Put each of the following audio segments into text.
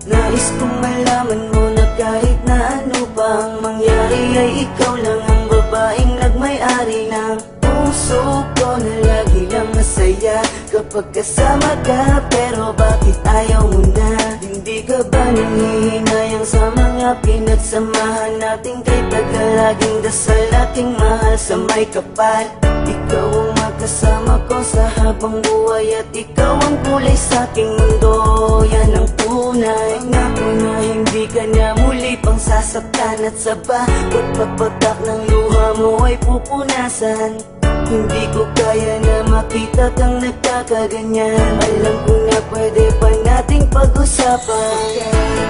Nais kong malaman mo na kahit na ano pang mangyari ay ikaw lang ang babaeng nagmay-ari ng puso ko na lagi lang masaya kapag kasama ka. Pero bakit ayaw mo na? Hindi ka ba nanghihinayang sa mga pinagsamahan natin? Kay tagal laging dasal aking mahal sa may kapal. Ikaw ang makasama ko sa habang buhay at ikaw ang kulay sa aking mundo. Yan ang tunay. Pangako na hindi ka na muli pang sasaktan at sa bawat pagpatak ng luha mo ay pupunasan. Hindi ko kaya na makita kang nagkakaganyan. Alam ko na pwede pa nating pag-usapan.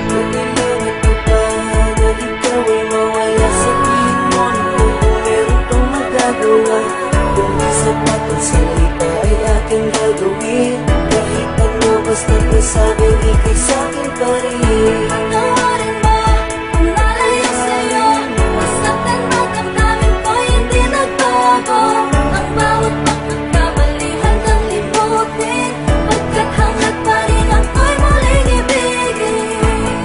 Pagkalimutan ko pa na ikaw ay mawala. Sabihin mo na kung meron kang magagawa. Kung isang matang salita ay aking gagawin. Kahit ano basta't nasabing ikay sa'kin pa rin. Patawarin mo kung nalayo sa'yo. Masaktan man ang namin ko'y hindi nagbago. Ang bawat pagkakamali hanggang limutin. Pagkat hanggat pa rin ako'y muling ibigin.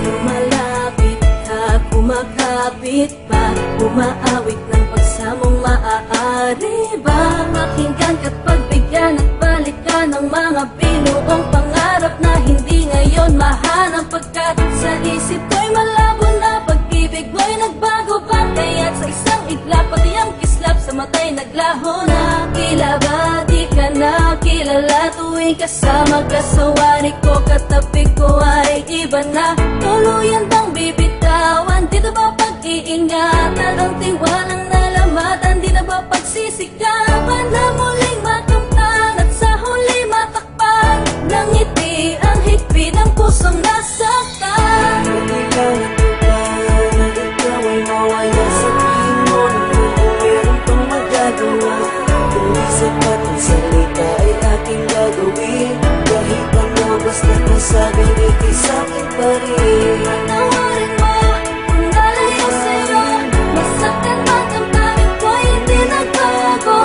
Lumalapit ka, kumakapit pa. Umaawit ng pagsamong maaari ba? Makinggan ka't pagbigyan at balikan ng mga binuong pangarap na hindi ngayon mahanap. Pagkat sa isip ko'y malabo na pag-ibig mo'y nagbago ba? Kaya't sa isang iglap pati ang kislap sa mata'y naglaho na. Kila ba di ka na kilala tuwing kasama ka sa wari ko? Katabi ko ay iba na. Tuluyan bang bibitawan? Di na ba pag-iingatan? Ang tiwalang nalamatan? Di na ba pagsisikapan na muling makamtan at sa huli matakpan? Nang ngiti ang higpit ng pusong nasaktan. Pagkalimutan ko pa na ikaw ay mawala. Sabihin mo na kung meron kang magagawa. Kung isang matang salita ay aking gagawin. Kahit ano basta't nasabing ikay sa'kin pa rin. Patawarin mo kung nalayo sa'yo. Masaktan man ang namin ko'y hindi nagbago.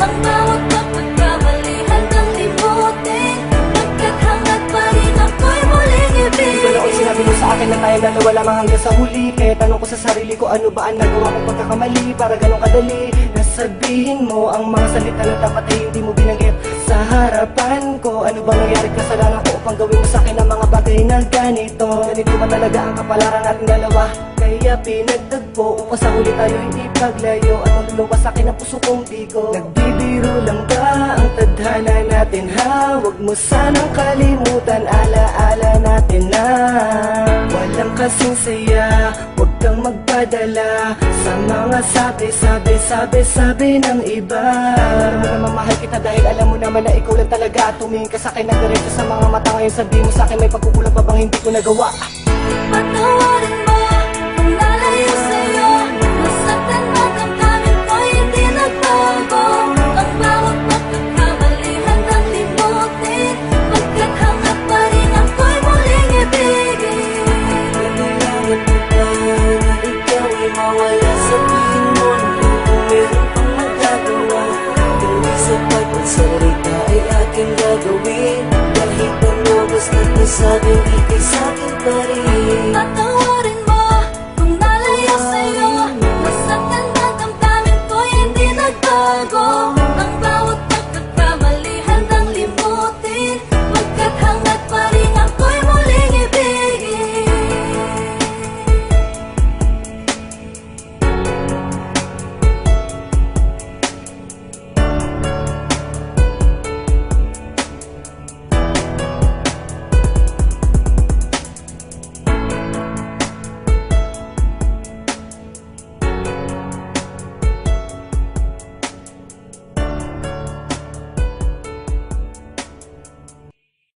Ang bawat pagkakamali hanggang limutin. Pagkat hanggat pa rin ako'y muling Di ba noon sinabi mo sa akin na tayo dalawa lamang hanggang sa huli? Kaya tanong ko sa sarili ko, ano ba ang nagawa kong pagkakamali? Para ganun kadali nasabihin mo ang mga salita na dapat ay hindi mo binanggit sa harapan ko. Ano bang nangyari, kasalanan ko upang gawin mo sa akin ang mga bagay na ganito? Ganito ba talaga ang kapalaran natin dalawa? Kaya pinagtagpo upang sa huli tayo hindi paglayo. At maluluwas sa akin ang puso kong bigo. Nagbibiro lang ba ang tadhana natin ha? Huwag mo sanang kalimutan, alaala natin na walang kasing saya. Huwag kang magpadala sa mga sabi ng iba. Alam mo naman mahal kita dahil alam mo naman na ikaw lang talaga. Tumingin ka sa akin ng diretso sa mga mata. Ngayon sabihin mo sa akin may pagkukulang pa bang hindi ko nagawa? Patawarin